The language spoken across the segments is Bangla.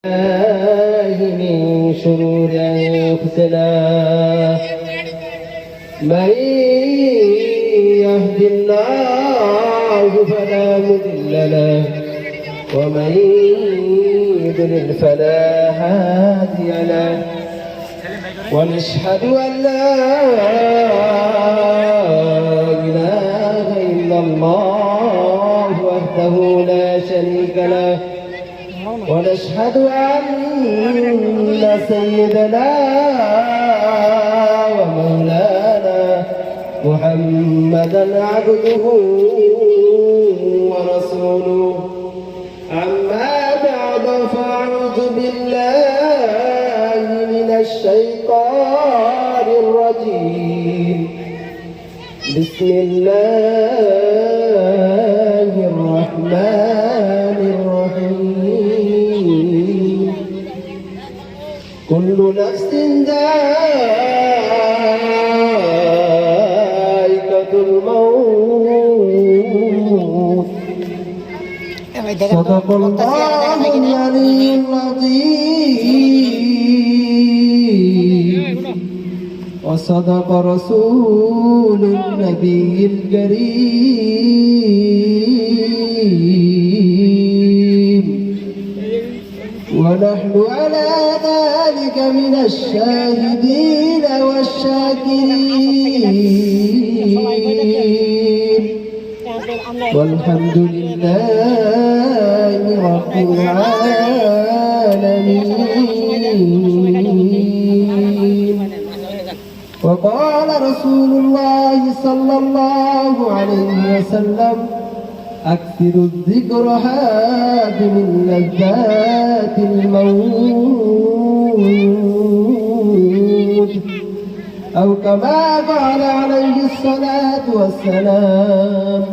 من شرور أنفسنا من يهد الله فلا مضل له ومن يضلل فلا هادي له ونشهد أن لا إله إلا الله وحده لا شريك له ونشهد أن سيدنا ومولانا محمدا عبده ورسوله أما بعد فأعوذ بالله من الشيطان الرجيم بسم الله الرحمن الرحيم كل نفس ذائقة الموت صدق الله العلي العظيم وصدق رسول النبي الكريم ونحن على ذلك من الشاهدين والشاكرين والحمد لله رب العالمين وقال رسول الله صلى الله عليه وسلم أكثر الذكر هادم لذات الموت أو كما قال عليه الصلاة والسلام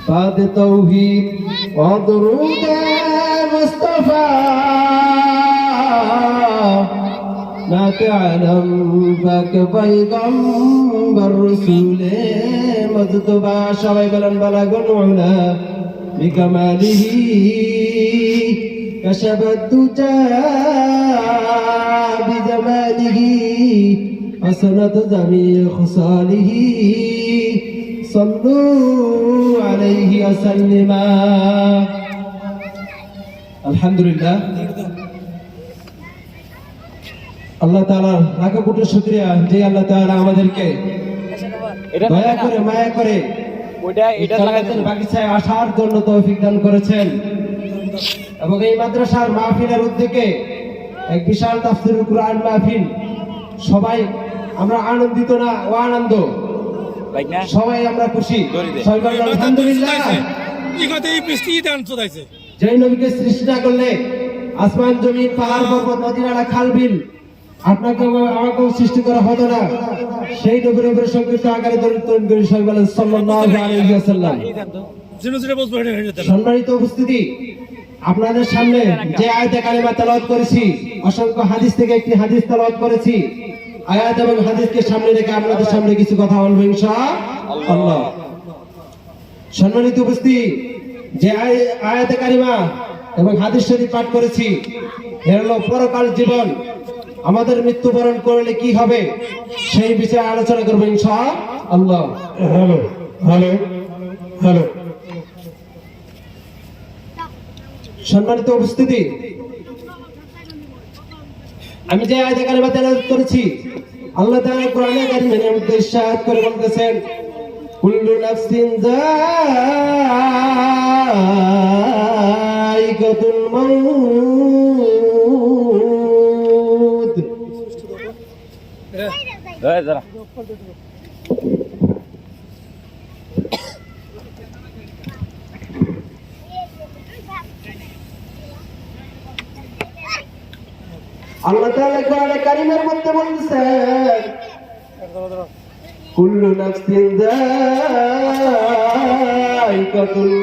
بعد توحيد ودرود مصطفى ما تعلم فك پیغمبر رسول مجتبى شباب البلاغ العلا بكماله كشف الدجى بجماله حسنت جميع خصاله صلوا عليه وسلم الحمد لله আল্লাহ তাআলা লাখ কোটি শুকরিয়া যে আল্লাহ তাআলা আমাদেরকে দয়া করে মায়া করে এটা লাগাতেন বাগিচায় আসার জন্য তৌফিক দান করেছেন এবং এই মাদ্রাসার মাহফিলের উদ্যোগে এক বিশাল তাফসীরুল কুরআন মাহফিল সবাই আমরা আনন্দিত না ও আনন্দ সবাই আমরা খুশি সবাই আলহামদুলিল্লাহ এই কথাই বৃষ্টি দান চলাইছে যে নবীকে সৃষ্টি না করলে আসমান জমিন পাহাড় পর্বত নদী নালা খাল বিল আপনাকে আমাকেও সৃষ্টি করা হতো না সেই নবীর উপরে সংকৃত আকারে দরিদ্র করে সবাই বলেন সাল্লাল্লাহু আলাইহি ওয়াসাল্লাম সম্মানিত উপস্থিতি আপনাদের সামনে যে আয়াতে কালিমা তেলাওয়াত করেছি অসংখ্য হাদিস থেকে একটি হাদিস তেলাওয়াত করেছি আয়াত এবং হাদিসকে সামনে রেখে আপনাদের সামনে কিছু কথা বলবো ইনশাআল্লাহ সম্মানিত উপস্থিতি যে আয়াতে কালিমা এবং হাদিস শরীফ পাঠ করেছি এর হলো পরকাল জীবন আমাদের মৃত্যুবরণ করলে কি হবে সেই বিষয়ে আলোচনা করবো ইনশাআল্লাহ হ্যালো হ্যালো হ্যালো সম্মানিত উপস্থিতি আমি যে আয়াতে কারিমা তেলাওয়াত করেছি আল্লাহ তাআলা কোরআনে কারিমের মধ্যে ইরশাদ করে বলতেছেন কুল্লু নাফসিন যায়িকাতুল মাউত জরা আল্লাহ তাআলা কোরআনে কারীমের মধ্যে বলতেছেন কুল্লু নাফসিন যায়িকাতুল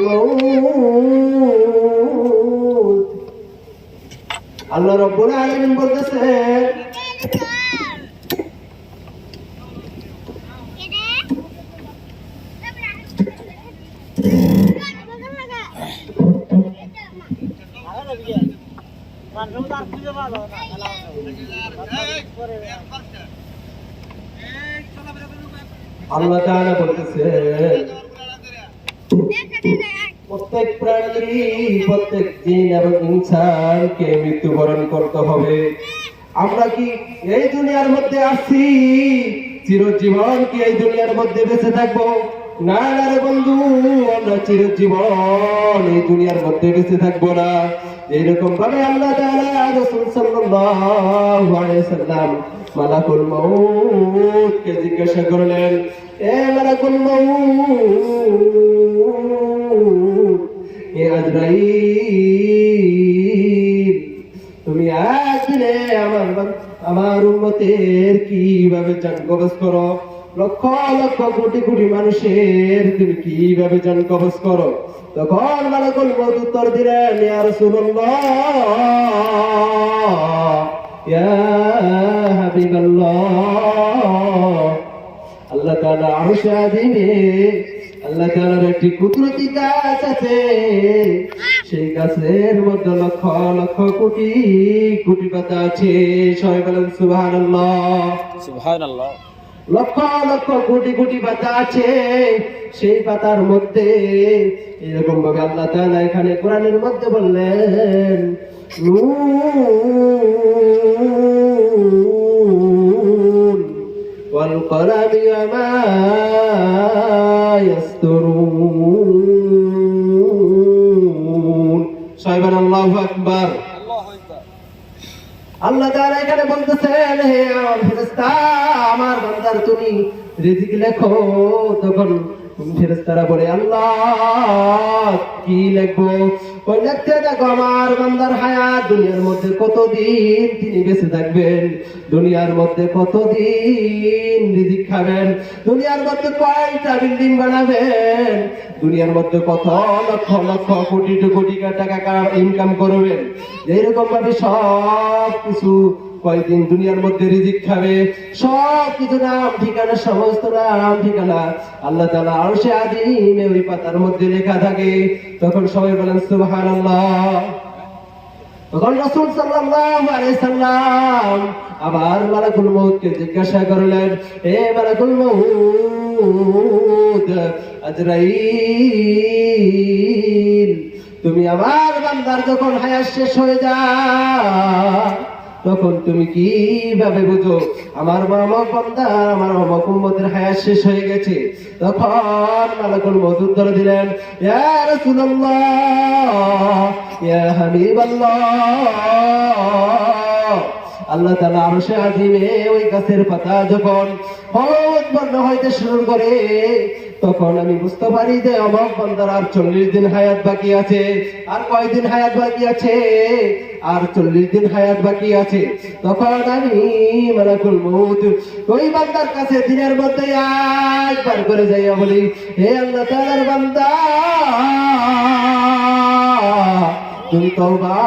মাউত আল্লাহ রাব্বুল আলামিন বলতেছেন আল্লাহ তাআলা বলতেছেন প্রত্যেক প্রাণী, প্রত্যেক জিন এবং ইনসানকে মৃত্যুবরণ করতে হবে। আমরা কি এই দুনিয়ার মধ্যে আসছি চিরজীবন কি এই দুনিয়ার মধ্যে বেঁচে থাকবো? না না রে বন্ধু, আমরা চিরজীবন এই দুনিয়ার মধ্যে বেঁচে থাকবো না। এইরকম ভাবে আল্লাহ তাআলা রাসূল সাল্লাল্লাহু আলাইহি সাল্লাম মালাকুল মউত কে জিজ্ঞাসা করলেন, এ মালাকুল মউত, এ আজরাইল, তুমি একদিনে আমার উম্মতের কিভাবে জান কবজ করো? লক্ষ লক্ষ কোটি কোটি মানুষের তুমি কিভাবে জান কবজ করো? তখন মালাকুল মউত উত্তর দিলেন, ইয়া রাসূলুল্লাহ, ইয়া হাবিবাল্লাহ, আল্লাহ তাআলা আরশে আযীমে আল্লাহ তাআলার একটি কুদরতি গাছ আছে, সেই গাছের মধ্যে লক্ষ লক্ষ কোটি কোটি পাতা আছে। সবাই বলেন সুবহানাল্লাহ। সুবহানাল্লাহ। লক্ষ লক্ষ কোটি কোটি পাতা আছে, সেই পাতার মধ্যে এরকম ভাবে আল্লাহ তাআলা এখানে কোরআনের মধ্যে বললেন, নুন ওয়াল কলামি ওয়া ইয়াসতুরুন। সবাই বলেন আল্লাহু আকবার। আল্লাহ তাআলা এখানে বলতেছেন, হে আমার ফেরেশতা, আমার বান্দার তুমি রিজিক লেখো। তখন ফেরেশতারা বলে, আল্লাহ কি লিখবো? ওই লিখতে দেখো আমার বান্দার হায়াত, দুনিয়ার মধ্যে কতদিন তিনি বেঁচে থাকবেন, দুনিয়ার মধ্যে কতদিন রিজিক খাবেন, দুনিয়ার মধ্যে কয়টা বিল্ডিং বানাবেন, দুনিয়ার মধ্যে কত লক্ষ লক্ষ কোটি কোটি টাকা ইনকাম করবেন। এইরকম ভাবে সব কিছু কয়দিন দুনিয়ার মধ্যে রিজিক খাবে, সব কিছু নাম ঠিকানা, সমস্ত নাম ঠিকানা আল্লাহ তাআলা আরশে আযীমে ওই পাতার মধ্যে লেখা থাকে। তখন সবাই বলেন সুবহানাল্লাহ। তখন রাসূল সাল্লাল্লাহু আলাইহি সাল্লাম আবার মালাকুল মউতকে জিজ্ঞাসা করলেন, হে মালাকুল মউত, আজরাইল, তুমি আমার বান্দার যখন হায়াত শেষ হয়ে যায় তখন তুমি কিভাবে বুঝো আমার অমুক বান্দা, আমার অমুক উম্মতের হায়াত শেষ হয়ে গেছে? তখন মালাকুল মউত উত্তর দিলেন, ইয়া রাসূলুল্লাহ, ইয়া হাবিবাল্লাহ, আল্লাহ তাআলা আরশে আযীমে ওই গাছের পাতা যখন হলুদ বর্ণ হইতে শুরু করে তখন আমি বুঝতে পারি যে অমুক বান্দার আর 40 দিন হায়াত বাকি আছে। আর কয়দিন হায়াত বাকি আছে? আর 40 দিন হায়াত বাকি আছে। তখন আমি মালাকুল মউত ওই বান্দার কাছে দিনের মধ্যে একবার করে যাইয়া বলি, হে আল্লাহ তাআলার বান্দা, তুমি তওবা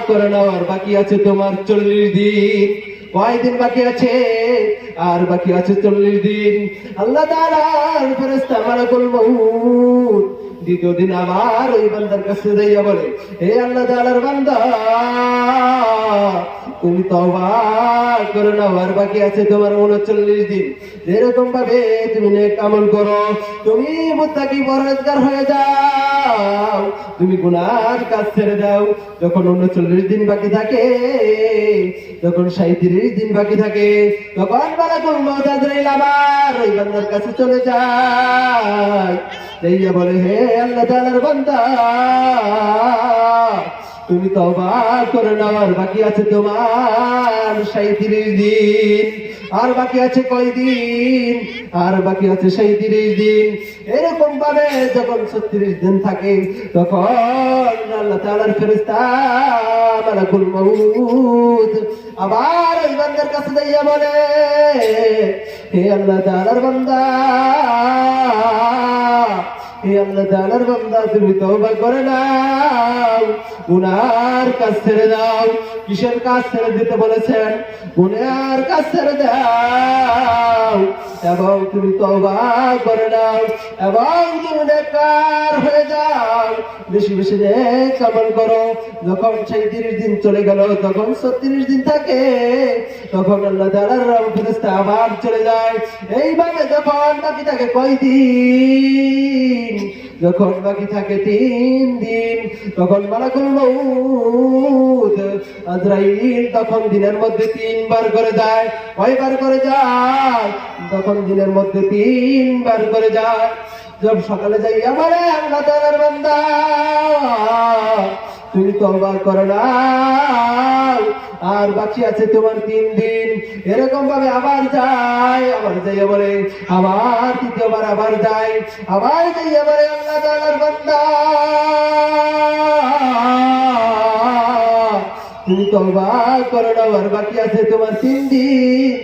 করে নাও, আর বাকি আছে তোমার 40 দিন। কয়দিন বাকি আছে? আর বাকি আছে 40 দিন। আল্লাহ তাআলার ফেরেশতা মালাকুল মউত দ্বিতীয় দিন আবার ওই বান্দার কাছে যাইয়া বলে, হে আল্লাহ তাআলার বান্দা, তুমি তওবা করে নাও, আর বাকি আছে তোমার 39 দিন। এরকম ভাবে তুমি নেক আমল করো, তুমি মুত্তাকি পরহেজগার হয়ে যাও, তুমি গুনার কাজ ছেড়ে দাও। যখন 39 দিন বাকি থাকে, যখন 37 দিন বাকি থাকে, তখন মালাকুল মউত আজরাইল আবার ওই বান্দার কাছে চলে যায়। এইয়া বলে, হে আল্লাহ তাআলার বান্দা, তুমি তওবা করে নাও, আর বাকি আছে তোমার 37 দিন। আর বাকি আছে কয়দিন? আর বাকি আছে 37 দিন। এরকম ভাবে যখন 36 দিন থাকে তখন আল্লাহ তাআলার ফেরেশতা মালাকুল মউত আবার ওই বান্দার কাছে যাইয়া বলে, হে আল্লাহ তাআলার বান্দা, হে আল্লাহ তাআলার বান্দা, তুমি তওবা করে নাও, গুনার কাজ ছেড়ে দাও। কিসের কাজ ছেড়ে দিতে বলেছেন? গুনার কাজ ছেড়ে দাও। এবং তুমি তওবা করে নাও এবং তুমি নেককার হয়ে যাও, বেশি বেশি নেক আমল করো। যখন সেই 30 দিন চলে গেল, তখন 36 দিন থাকে, তখন আল্লাহ তাআলার ফেরেশতা আবার চলে যায়। এইভাবে যখন বাকি থাকে কয়দিন, যখন বাকি থাকে 3 দিন, তখন মালাকুল মউত আজরাইল তখন দিনের মধ্যে 3 বার করে যায়। কয়বার করে যায়? তখন দিনের মধ্যে 3 বার করে যায়। যখন সকালে যাই, আমারে আল্লাহ তাআলার বান্দা তুমি তওবা করে নাও, আর বাকি আছে তোমার 3 দিন। এরকম ভাবে আবার যায়, আবার যাইয়া বলে, আবার তৃতীয়বার আবার যায়, আবার যাইয়া বলে আল্লাহ তাআলার বান্দা তুমি তওবা করে নাও, আর বাকি আছে তোমার 3 দিন।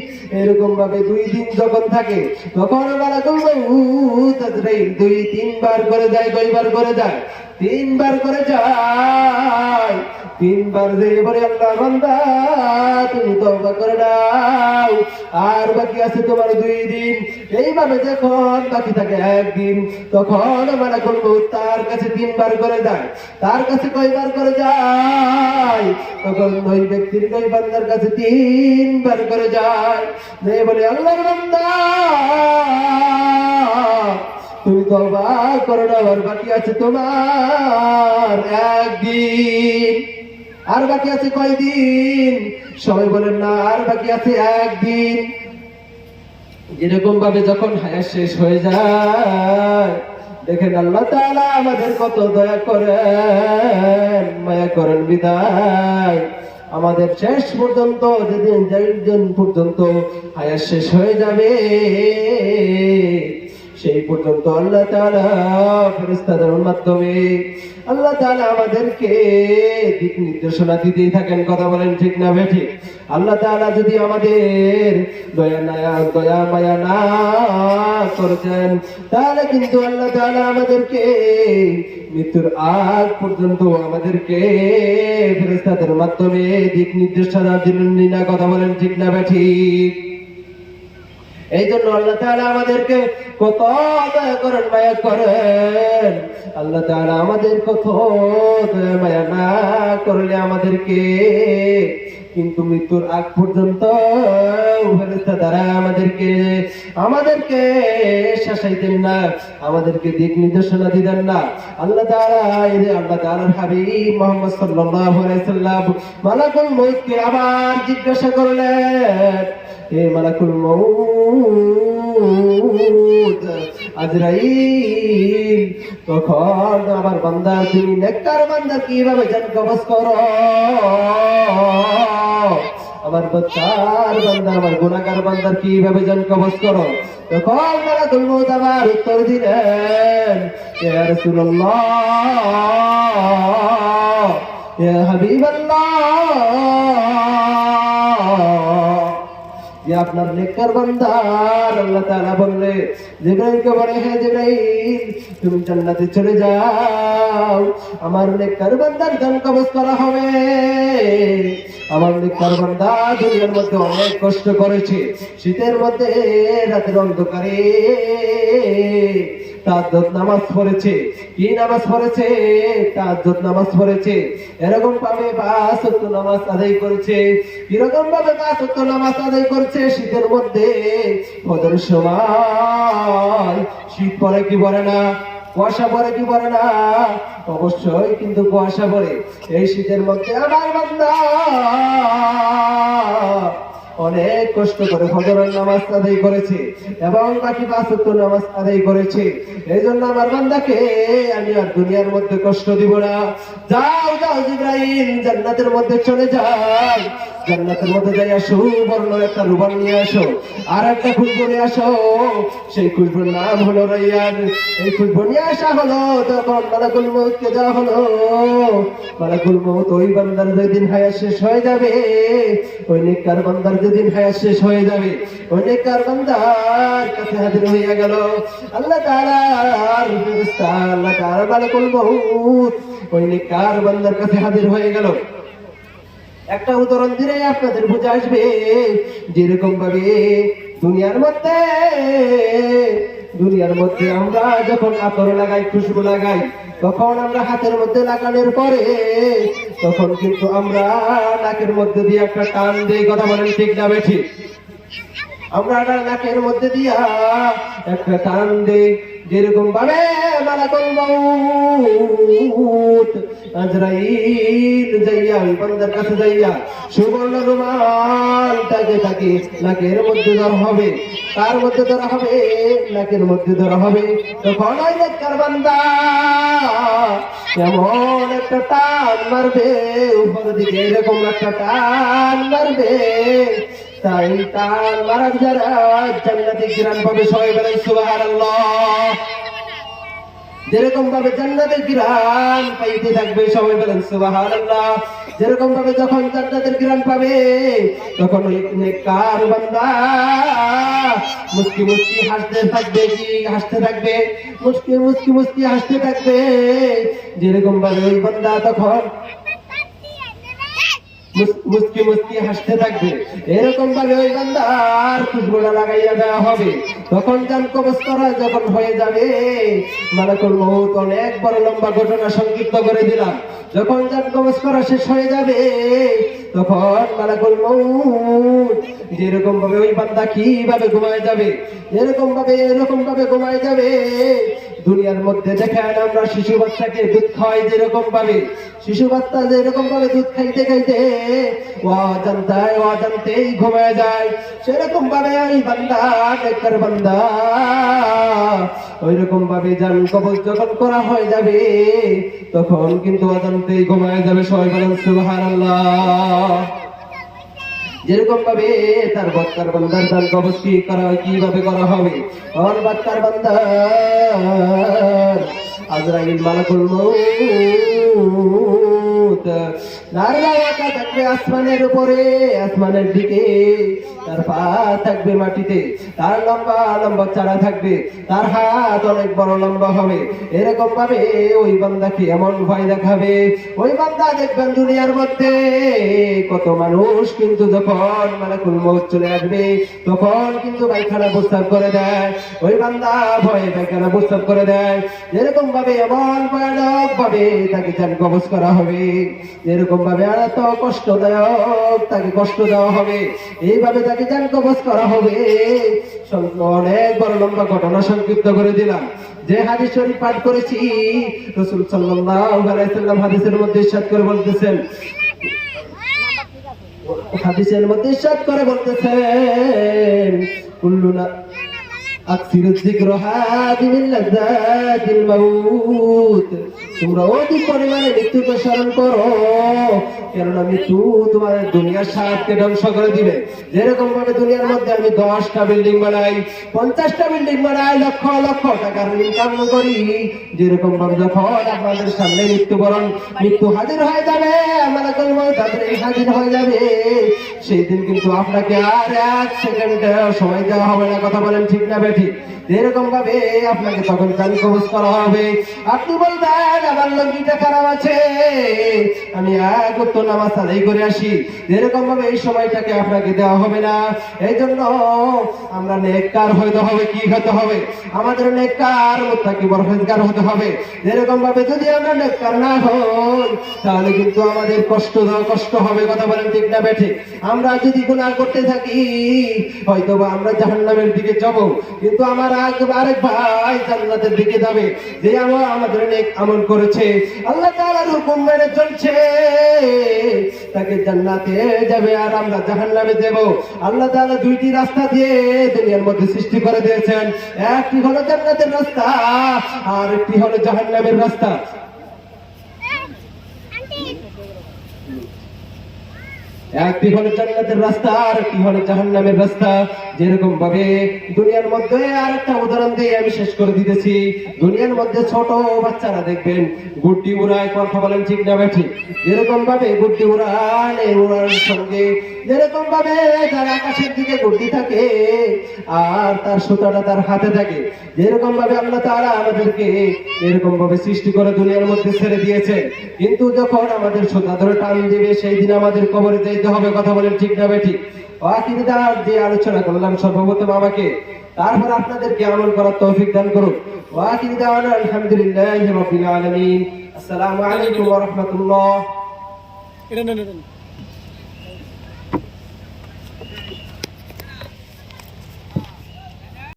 এরকম ভাবে 2 দিন যখন থাকে, তখন মালাকুল মউত আজরাইল 2-3 বার করে যায়। কয়বার করে যায়? 3 বার করে যায়। 3 বার যে বলে আল্লাহ বান্দা তুমি তওবা করে নাও, আর বাকি আছে তোমার 2 দিন। এইভাবে যখন বাকি থাকে 1 দিন, তখন মালাকুল মউত তার কাছে 3 বার করে যায়। তার কাছে কয়বার করে যায়? তখন ওই ব্যক্তির ওই বান্দার কাছে 3 বার করে যায়। যে বলে আল্লাহর বান্দা তুমি তওবা করো না, আর বাকি আছে তোমার 1 দিন। আর বাকি আছে কয়দিন? সবাই বলেন না, আর বাকি আছে 1 দিন। এরকম ভাবে যখন হায়াত শেষ হয়ে যায়, দেখেন আল্লাহ তাআলা আমাদের কত দয়া করেন, মায়া করেন বিদায় আমাদের শেষ পর্যন্ত, যেদিন পর্যন্ত হায়াত শেষ হয়ে যাবে, সেই পর্যন্ত আল্লাহ তাআলা ফেরেশতাদের মাধ্যমে আল্লাহ তাআলা আমাদেরকে দিক নির্দেশনা দিতেই থাকেন। কথা বলেন ঠিক না বেঠিক? আল্লাহ তাআলা যদি আমাদের দয়া মায়া না করতেন, তাহলে কিন্তু আল্লাহ তাআলা আমাদেরকে মৃত্যুর আগ পর্যন্ত আমাদেরকে ফেরেশতাদের মাধ্যমে দিক নির্দেশনা দিলেন না। কথা বলেন ঠিক না বেঠিক? এই জন্য আল্লাহ তাআলা আমাদেরকে কত দয়া করেন, মায়া করেন। আল্লাহ তাআলা আমাদের কত দয়া মায়া না করলে আমাদেরকে কিন্তু মৃত্যুর আগ পর্যন্ত ফেরেশতা দ্বারা আমাদেরকে শাসাইতেন না, আমাদেরকে দিক নির্দেশনা দিতেন না। আল্লাহ তাআলার হাবিব মুহাম্মদ সাল্লাল্লাহু আলাইহি সাল্লাম মালাকুল মউতকে আবার জিজ্ঞাসা করলেন, হে মালাকুল মউত আজরাইল, তখন আমার বান্দা তুমি নেককার বান্দা কিভাবে জান কবজ করো? আমার বচ্চার বান্দা, আমার গুনাহগার বান্দার কিভাবে জান কবজ করো? তখন মালাকুল মউত আবার উত্তর দিলেন, ইয়া রাসূলুল্লাহ, ইয়া হাবিবাল্লাহ, যে আপনার নেককার বান্দার আল্লাহ তাআলা বললে, জিবরাইলকে বলে, হে জিবরাইল তুমি জান্নাতে চলে যাও, আমার নেককার বান্দার জান কবজ করা হবে। আমার নেককার বান্দা দুনিয়ার মধ্যে অনেক কষ্ট করেছে, শীতের মধ্যে রাতের অন্ধকারে তাহাজ্জুদ নামাজ পড়েছে। কি নামাজ পড়েছে? তাহাজ্জুদ নামাজ পড়েছে। এরকম ভাবে 5 ওয়াক্ত নামাজ আদায় করেছে। এরকম ভাবে 5 ওয়াক্ত নামাজ আদায় করেছে শীতের মধ্যে। ফজরের সময় শীত পড়ে কি পড়ে না? কুয়াশা পড়ে কি পড়ে না? অবশ্যই কিন্তু কুয়াশা পড়ে। এই শীতের মধ্যে আমার বান্দা অনেক কষ্ট করে ফজরের নামাজ আদায় করেছে এবং বাকি 5 ওয়াক্ত নামাজ আদায় করেছে। এই জন্য আমার বান্দাকে আমি আর দুনিয়ার মধ্যে কষ্ট দিব না। যাও যাও জিবরাইল, জান্নাতের মধ্যে চলে যাও, জান্নাতের মধ্যে যাই আসো, বর্ণ একটা রুবান নিয়ে আসো, আর একটা খুশবু নিয়ে আসো। সেই খুশবুর নাম হলো রাইয়ান। এই খুশবু নিয়ে আসা হলো, তখন মালাকুল মউতকে দেওয়া হলো। মালাকুল মউত ওই বান্দার যেদিন হায়াত শেষ হয়ে যাবে, ওই নেককার বান্দার যেদিন হায়াত শেষ হয়ে যাবে, ওই নেককার বান্দার কাছে হাজির হইয়া গেল আল্লাহ তাআলার ফেরেশতা। আল্লাহ তাআলা মালাকুল মউত ওই নেককার বান্দার কাছে হাজির হয়ে গেল। একটা উদাহরণ দিলে আপনাদের বুঝে আসবে, যেরকম ভাবে দুনিয়ার মধ্যে আমরা যখন আতর লাগাই, খুশবু লাগাই, তখন আমরা হাতের মধ্যে লাগানোর পরে তখন কিন্তু আমরা নাকের মধ্যে দিয়ে একটা টান দিই। কথা বলেন ঠিক না বেঠিক? আমরা নাকের মধ্যে দিয়া একটা টান দিই, যেরকম ভাবে মালাকুল মউত আজরাইল যাইয়া ওই বান্দার কাছে যাইয়া সুবর্ণ রুমালটাকে তাকে নাকের মধ্যে ধরা হবে, তার মধ্যে ধরা হবে, নাকের মধ্যে ধরা হবে, তখন ওই নেককার বান্দা এমন একটা টান মারবে উপর দিকে, এরকম একটা টান মারবে, তাই টান মারার যারা জান্নাতি ঘিরান পাবে, সবাই বলেন সুবহানাল্লাহ। যেরকম ভাবে জান্নাতের ঘিরান পাইতে থাকবে, সবাই বলেন সুবহানাল্লাহ। যেরকম ভাবে যখন জান্নাতের ঘিরান পাবে তখন ওই নেককার বান্দা মুস্কি মুস্কি হাসতে থাকবে, হাসতে থাকবে, মুস্কি মুস্কি মুস্কি হাসতে থাকবে। যেরকম ভাবে ওই বান্দা তখন মুস্কি মুস্কি হাসতে থাকবে, এরকম ভাবে ওই বান্দার খুশবুটা লাগাইয়া দেওয়া হবে। তখন জান কবজ করা যখন হয়ে যাবে, মালাকুল মউত অনেক বড় লম্বা ঘটনা সংক্ষিপ্ত করে দিলাম। যখন জান কবজ করা শেষ হয়ে যাবে তখন মালাকুল মউত যেরকম ভাবে ওই বান্দা কিভাবে ঘুমায় যাবে, এরকম ভাবে ঘুমায় যাবে। দুনিয়ার মধ্যে দেখেন আমরা শিশু বাচ্চাকে দুধ খাওয়াই, যেরকম ভাবে শিশু বাচ্চা যেরকম ভাবে দুধ খাইতে খাইতে অজান্তেই ঘুমায় যায়, সেরকম ভাবে ওই বান্দা, নেককার বান্দা ওইরকম ভাবে জান কবজ যখন করা হয়ে যাবে তখন কিন্তু অজান্তেই ঘুমায় যাবে, সবাই বলেন সুবহানাল্লাহ। যেরকম ভাবে তার বৎকার বান্দার জান কবজ কিভাবে করা হবে, আর বৎকার বান্দার আজরাইল মালাকুল মউত নারদাওয়াটা থাকবে আসমানের উপরে, আসমানের দিকে, তার পা থাকবে মাটিতে, তার লম্বা লম্বা চারা থাকবে, তার হাত অনেক বড় লম্বা হবে। এরকম ভাবে ওই বান্দাকে এমন ভয় দেখাবে, ওই বান্দা দেখবেন দুনিয়ার মধ্যে কত মানুষ কিন্তু যখন মালাকুল মউত চলে আসবে তখন কিন্তু পায়খানা প্রস্তাব করে দেয়, ওই বান্দা ভয়ে পায়খানা প্রস্তাব করে দেয়। এরকম ভাবে এমন ভয়ানক ভাবে তাকে জান কবজ করা হবে, এরকম ভাবে এত কষ্টদায়ক তাকে কষ্ট দেওয়া হবে, এইভাবে তাকে জান কবজ করা হবে। অনেক বড় লম্বা ঘটনা সংক্ষিপ্ত করে দিলাম। যে হাদিস শরীফ পাঠ করেছি, রাসূল সাল্লাল্লাহু আলাইহি ওয়াসাল্লাম হাদিসের মধ্যে ইরশাদ করে বলতেছেন, কুল্লুনা আকসিরু যিকরা হাদিমিল লাযাতিল মাউত, তোমরা অধিক পরিমাণে মৃত্যুকে স্মরণ করো, কেননা মৃত্যু তোমাদের দুনিয়ার স্বাদকে ধ্বংস করে দিবে। যেরকম ভাবে দুনিয়ার মধ্যে আমি 10টা বিল্ডিং বানাই, 50টা বিল্ডিং বানাই, লক্ষ লক্ষ টাকার ইনকাম করি, যেরকম ভাবে যখন আপনাদের সামনে মৃত্যু হাজির হয়ে যাবে, মালাকুল মউত হাজির হয়ে যাবে, সেই দিন কিন্তু আপনাকে আর 1 সেকেন্ড সময় দেওয়া হবে না। কথা বলেন ঠিক না বেঠিক? এরকম ভাবে আপনাকে তখন জান কবজ করা হবে। আপনি বলবেন আমার লঙ্গিটা খারাপ আছে, আমি এক ওয়াক্ত নামাজ আদায় করে আসি, এরকম ভাবে এই সময়টাকে আপনাকে দেওয়া হবে না। এই জন্য আমরা নেককার হতে হবে। কি হতে হবে? আমাদের নেককার মুত্তাকি পরহেজগার হতে হবে। এরকম ভাবে যদি আমরা নেককার না হই তাহলে কিন্তু আমাদের কষ্ট হবে। কথা বলেন ঠিক না বেঠিক? আমরা যদি গুনাহ করতে থাকি হয়তো বা আমরা জাহান্নামের দিকে যাব, কিন্তু আমার আরেক ভাই জান্নাতের দিকে যাবে, যে আমাদের নেক আমল করেছে, আল্লাহ তাআলার হুকুম মেনে চলছে, তাকে জান্নাতে যাবে আর আমরা জাহান্নামে যাব। আল্লাহ তাআলা 2টি রাস্তা দিয়ে দুনিয়ার মধ্যে সৃষ্টি করে দিয়েছেন, একটি হলো জান্নাতের রাস্তা আর একটি হলো জাহান্নামের রাস্তা। একটি হলো জান্নাতের রাস্তা আর একটি হলো জাহান্নামের রাস্তা। যেরকম ভাবে দুনিয়ার মধ্যে আরেকটা উদাহরণ দিয়ে আমি শেষ করে দিতেছি। দুনিয়ার মধ্যে ছোট বাচ্চারা দেখবেন গুড্ডি উড়ায়। কথা বলেন ঠিক না বেঠিক? যেরকম ভাবে গুড্ডি উড়ান, এই উড়ানোর সঙ্গে যেরকম ভাবে তার আকাশের দিকে গুড্ডি থাকে আর তার সুতাটা তার হাতে থাকে, যেরকম ভাবে আল্লাহ তাআলা আমাদেরকে এরকম ভাবে সৃষ্টি করে দুনিয়ার মধ্যে ছেড়ে দিয়েছে। কিন্তু যখন আমাদের সুতা ধরে টান দিবে সেই দিন আমাদের কবরে যাইতে দিতে হবে, কথা বলেন ঠিক না বেঠিক? ওয়াকিল দার যে আলোচনা করলাম সর্বপ্রথম আমাকে, তারপর আপনাদেরকে আমল করার তৌফিক দান করুন। ওয়াকিল দাওয়ানা আলহামদুলিল্লাহি রাব্বিল আলামিন। আসসালামু আলাইকুম ওয়া রাহমাতুল্লাহ। এটা নেন